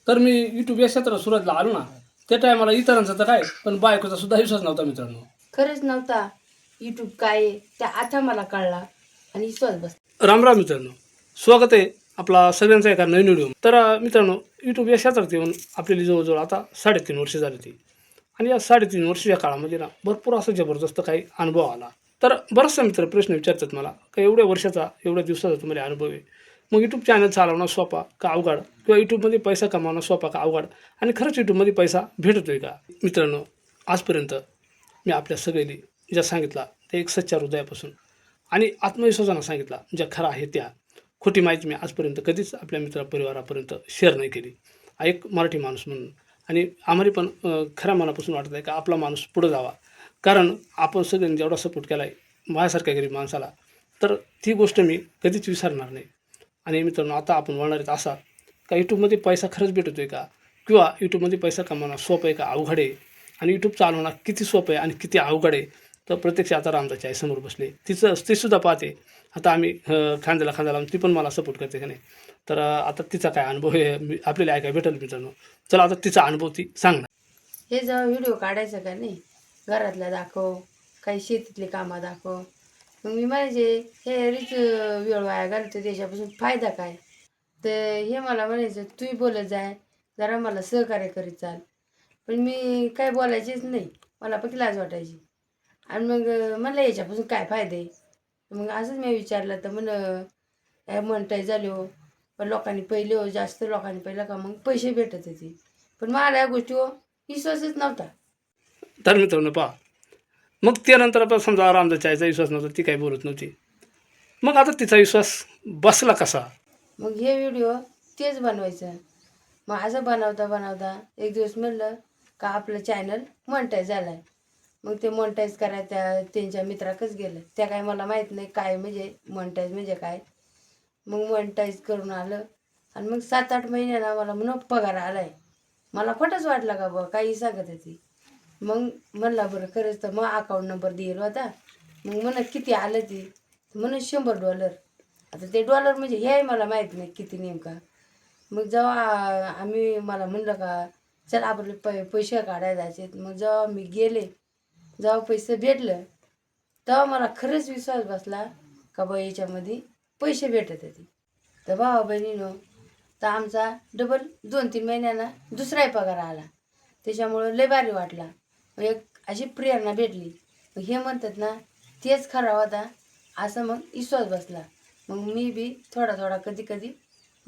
तर मी यूट्यूब या क्षेत्रात सुरुवातीला आलो ना, त्या टायमाला इतरांचा तर काय, पण बायकोचा सुद्धा विश्वास नव्हता मित्रांनो. खरंच नव्हता. यूट्यूब काय आहे त्या आता मला कळला आणि विश्वास बस. राम राम मित्रांनो, स्वागत आहे आपला सगळ्यांचा एका नवीन व्हिडिओ. तर मित्रांनो, यूट्यूब या क्षेत्रात येऊन आपल्याला जवळजवळ आता 3.5 वर्ष झाली ती. आणि या 3.5 वर्षाच्या काळामध्ये ना भरपूर असं जबरदस्त काही अनुभव आला. तर बरेचसे मित्र प्रश्न विचारतात मला का एवढ्या वर्षाचा एवढ्या दिवसाचा तुम्हाला अनुभव आहे, मग यूट्यूब चॅनल चालवणं सोपा का अवघड, किंवा यूट्यूबमध्ये पैसा कमावणं सोपा का अवघड, आणि खरंच यूट्यूबमध्ये पैसा भेटतो आहे का. मित्रांनो, आजपर्यंत मी आपल्या सगळ्यांनी ज्या सांगितला ते एक सच्च्या हृदयापासून आणि आत्मविश्वासानं सांगितला, ज्या खरं आहे त्या. खोटी माहिती मी आजपर्यंत कधीच आपल्या मित्रपरिवारापर्यंत शेअर नाही केली, एक मराठी माणूस म्हणून. आणि आम्हाला पण खऱ्या मनापासून वाटत आहे का आपला माणूस पुढं जावा, कारण आपण सगळ्यांनी जेवढा सपोर्ट केला आहे माझ्यासारख्या गरीब माणसाला, तर ती गोष्ट मी कधीच विसरणार नाही. आणि मित्रांनो, आता आपण वळणार आहेत असा का यूट्यूबमध्ये पैसा खरंच भेटतो आहे का, किंवा यूट्यूबमध्ये पैसा कमावणं सोपं आहे का अवघड आहे, आणि यूट्यूब चालवणं किती सोपं आहे आणि किती अवघड आहे. तर प्रत्यक्ष आता रामदाची आई समोर बसले, तीसुद्धा पाहते. आता आम्ही खांद्याला खांदा लावून ती पण मला सपोर्ट करते का नाही. तर आता तिचा काय अनुभव आहे आपल्याला ऐकायला भेटेल मित्रांनो. चला आता तिचा अनुभव ती सांगणार. हे जेव्हा व्हिडिओ काढायचं का नाही, घरातल्या दाखव, काही शेतीतले कामं दाखव, मग मी म्हणायचे हे रीच वेळ वाया घालतो त्याच्यापासून फायदा काय. तर हे मला म्हणायचं तूही बोलत जाय, जरा मला सहकार्य करीत चाल. पण मी काय बोलायचेच नाही, मला फक्त लाज वाटायची. आणि मग म्हणलं याच्यापासून काय फायदा आहे. मग असंच मी विचारलं तर म्हणताय झाले हो, पण लोकांनी पहिले हो, जास्त लोकांनी पहिलं का मग पैसे भेटत होते. पण मला या गोष्टीवर विश्वासच नव्हता. तर मित्रांनो पहा, मग त्यानंतर आता समजा रामदाच्या आईचा विश्वास नव्हता, ती काही बोलत नव्हती. मग आता तिचा विश्वास बसला कसा. मग हे व्हिडिओ तेच बनवायचं. मग असं बनवता बनवता एक दिवस म्हणलं का आपलं चॅनल मॉनिटाईज झालं आहे. मग ते मॉनिटाईज करायचं त्यांच्या मित्राकच गेलं. त्या काय मला माहीत नाही काय म्हणजे मॉनिटाईज म्हणजे काय. मग मॉनिटाईज करून आलं आणि मग 7-8 महिन्याला मला म्हणून पगार आला आहे. मला खोटंच वाटलं का बा काही सांगत होती. मग म्हणला बरं खरंच तर मग अकाउंट नंबर दिला होता. मग म्हणत किती आलं ती म्हणून $100. आता ते डॉलर म्हणजे हे मला माहीत नाही किती नेमका. मग जेव्हा मला म्हणलं का चल आपले पैसे काढायला जायचे, मग जेव्हा मी गेले, जेव्हा पैसे भेटलं तेव्हा मला खरंच विश्वास बसला का बा याच्यामध्ये पैसे भेटत होते. तर भावा बहिणीनं तर आमचा डबल 2-3 महिन्यांना दुसराही पगार आला. त्याच्यामुळं लय भारी वाटला. मग एक अशी प्रेरणा भेटली. मग हे म्हणतात ना तेच खरा होता असं मग विश्वास बसला. मग मी बी थोडा थोडा कधी कधी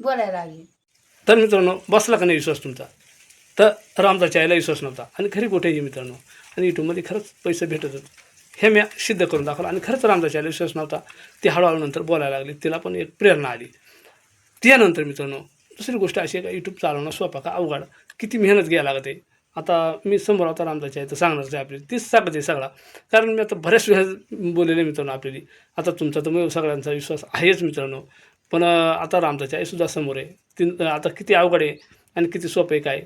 बोलायला लागले. तर मित्रांनो, बसला का नाही विश्वास तुमचा. तर रामदाच्या आईला विश्वास नव्हता आणि खरी गोष्ट आहे मित्रांनो. आणि यूट्यूबमध्ये खरंच पैसे भेटत होते हे मी सिद्ध करून दाखवलं. आणि खरंच रामदाच्या आईला विश्वास नव्हता, ती हळूहळू नंतर बोलायला लागली, तिला पण एक प्रेरणा आली. त्यानंतर मित्रांनो, दुसरी गोष्ट अशी आहे का यूट्यूब चालवणं सोपा का अवघड, किती मेहनत घ्यायला लागते. आता मी समोर आता रामदाची आहे तर सांगणारच आहे आपली, तीच सांगत आहे सगळा. कारण मी आता बऱ्याच वेळा बोललेले मित्रांनो आपल्याला. आता तुमचा तर सगळ्यांचा विश्वास आहेच मित्रांनो, पण आता रामदाची आईसुद्धा समोर आहे. ती आता किती अवघड आहे आणि किती सोपं आहे काय,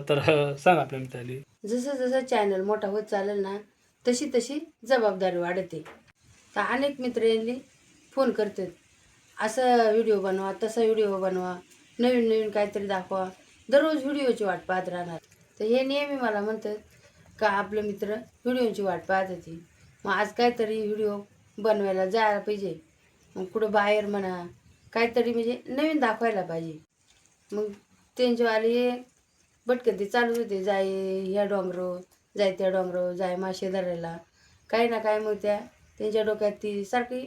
तर सांगा आपल्या मित्रांनी. जसं जसं चॅनल मोठा होत चालेल ना तशी तशी जबाबदारी वाढते. तर अनेक मित्र यांनी फोन करतात असं व्हिडिओ बनवा, तसा व्हिडिओ बनवा, नवीन नवीन काहीतरी दाखवा, दररोज व्हिडिओची वाट पाहत राहणार. तर हे नेहमी मला म्हणतात का आपले मित्र व्हिडिओची वाट पाहत होती. मग आज काहीतरी व्हिडिओ बनवायला जायला पाहिजे. मग कुठं बाहेर म्हणा काहीतरी म्हणजे नवीन दाखवायला पाहिजे. मग त्यांच्यावाले भटकन ते चालूच होते, जाय ह्या डोंगरो जाय त्या डोंगरो जाय मासे धरायला काही ना काय. मग त्यांच्या डोक्यात ती सारखी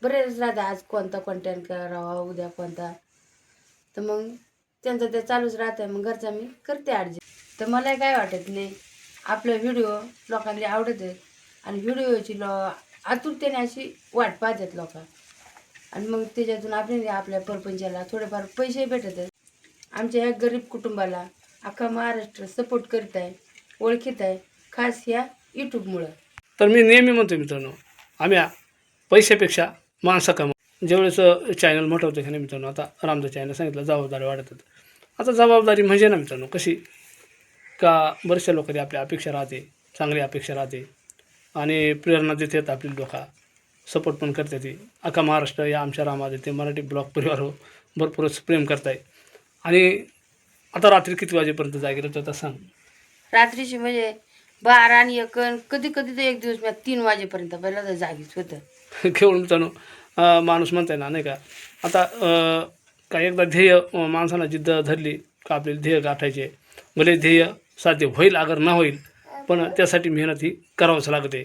बरेच राहते, आज कोणता कंटेंट करावा, उद्या कोणता. तर मग त्यांचं ते चालूच राहतं. मग घरचा मी करते ॲडजस्ट. तर मला काय वाटत नाही, आपलं व्हिडिओ लोकांना आवडत आहेत आणि व्हिडिओची आतुरतेने अशी वाट पाहतात लोक. आणि मग त्याच्यातून आपल्या परपंचाला थोडेफार पैसे भेटत आहेत. आमच्या ह्या गरीब कुटुंबाला अख्खा महाराष्ट्र सपोर्ट करीत आहे, ओळखीत आहे, खास ह्या यूट्यूबमुळं. तर मी नेहमी म्हणतो मित्रांनो, आम्ही पैशापेक्षा माणसं कमावू. ज्यावेळेस चॅनल मोठं होतं का नाही मित्रांनो, आता रामदा चॅनल सांगितलं जबाबदारी वाढत होतं. आता जबाबदारी म्हणजे ना मित्रांनो कशी का, बऱ्याचशा लोकांनी आपल्या अपेक्षा राहते, चांगली अपेक्षा राहते आणि प्रेरणा देतात आपली लोक, सपोर्ट पण करतात. ती अख्खा महाराष्ट्र या आमच्या रामामध्ये ते मराठी ब्लॉग परिवार भरपूरच प्रेम करत आहे. आणि आता रात्री किती वाजेपर्यंत जागे होतं आता सांग. रात्रीची म्हणजे 12 आणि 1 कधी कधी तर एक दिवस मी 3 वाजेपर्यंत पहिला तर जागीच होतं. केवळ मित्रांनो माणूस म्हणताय ना नाही का आता काही एकदा ध्येय माणसानं जिद्द धरली का आपले ध्येय गाठायचे भले ध्येय साध्य होईल अगर ना होईल पण त्यासाठी मेहनत ही करावंच लागते.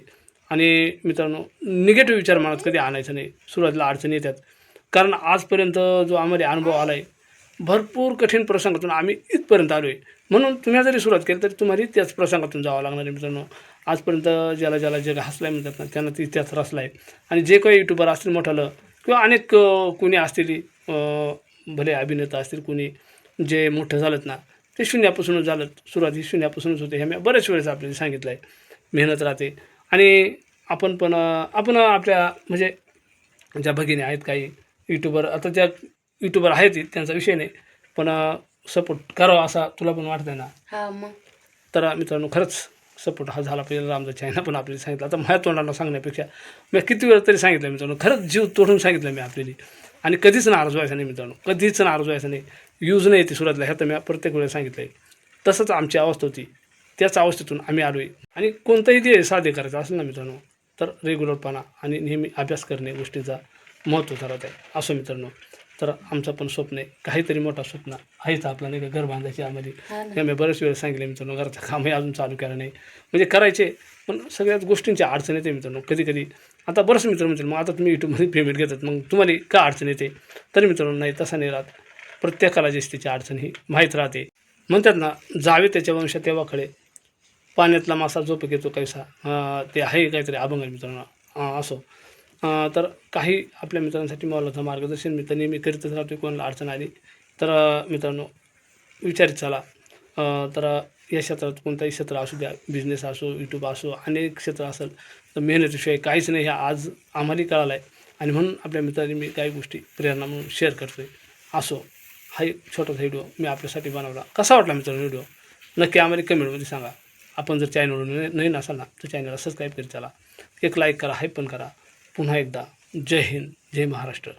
आणि मित्रांनो निगेटिव्ह विचार मनात कधी आणायचं नाही. सुरुवातीला अडचणी येतात कारण आजपर्यंत जो आम्हाला अनुभव आला आहे भरपूर कठीण प्रसंगातून आम्ही इथपर्यंत आलो आहे. म्हणून तुम्ही जरी सुरुवात केली तरी तुम्हाला त्याच प्रसंगातून जावं लागणार आहे. मित्रांनो आजपर्यंत ज्याला ज्याला जग हसलाय म्हणतात ना त्यांना ती त्याच रसला आहे. आणि जे काही यूट्यूबर असतील मोठालं किंवा अनेक कुणी असतील भले अभिनेता असतील कुणी जे मोठं झालं ना ते शून्यापासूनच झालं. सुरुवात ही शून्यापासूनच होते हे मी बऱ्याच वेळेस आपल्याला सांगितलं आहे. मेहनत राहते आणि आपण आपल्या म्हणजे ज्या भगिनी आहेत काही यूट्यूबर आता त्या यूट्यूबर आहेत त्यांचा विषय नाही पण सपोर्ट करावा असा तुला पण वाटतंय ना. हा मग तर मित्रांनो खरंच सपोर्ट हा झाला पाहिजे. रामदास चायना पण आपल्याला सांगितलं आता माझ्या तोंडाला सांगण्यापेक्षा मी किती वेळ तरी सांगितलं मित्रांनो खरंच जीव तोडून सांगितलं मी आपल्याला. आणि कधीच नाराज व्हायचं नाही मित्रांनो कधीच नाराज व्हायचं नाही. यूज नाही येते सुरुवातीला ह्या तर मी प्रत्येक वेळेला सांगितलं आहे. तसंच आमची अवस्था होती त्याच अवस्थेतून आम्ही आलो आहे. आणि कोणतंही जे साध्य करायचं असेल ना मित्रांनो तर रेग्युलरपणा आणि नेहमी अभ्यास करणे गोष्टीचा महत्त्व ठरत आहे. असं मित्रांनो तर आमचं पण स्वप्न आहे काहीतरी मोठा स्वप्न आहेच आपला नाही का घर बांधायची आम्हाला. हा ना. हे मी बरेच वेळ सांगितलं मित्रांनो घरचं कामही अजून चालू केलं नाही म्हणजे करायचे पण सगळ्याच गोष्टींची अडचण येते मित्रांनो. कधी कधी आता बरंच मित्र म्हणतील मग आता तुम्ही यूट्यूबमध्ये पेमेंट घेतात मग तुम्हाला का अडचण येते तरी मित्रांनो नाही तसा नाही राहत. प्रत्येकाला जी त्याची अडचण ही माहीत राहते. म्हणतात ना जावे त्याच्या वंशात तेव्हाकडे पाण्यातला मासा झोप घेतो कैसा ते आहे काहीतरी अभंग आहे मित्रांनो. असो तर काही आपल्या मित्रांसाठी मोलाचं मार्गदर्शन मी तर नेहमी करीतच राहतो. कोणाला अडचण आली तर मित्रांनो विचारित चला. तर या क्षेत्रात कोणताही क्षेत्र असू द्या बिझनेस असो यूट्यूब असो अनेक क्षेत्र असेल तर मेहनतीशिवाय काहीच नाही हे आज आम्हालाही कळालं आहे. आणि म्हणून आपल्या मित्रांनी मी काही गोष्टी प्रेरणा म्हणून शेअर करतो आहे. असो हा एक छोटासा व्हिडिओ मी आपल्यासाठी बनवला. कसा वाटला मित्रांनो व्हिडिओ नक्की आम्हाला कमेंटमध्ये सांगा. आपण जर चॅनलवर नवीन असाल ना तर चॅनलला सबस्क्राईब करीत चला. एक लाईक करा हाईप पण करा. पुन्हा एकदा जय हिंद जय महाराष्ट्र.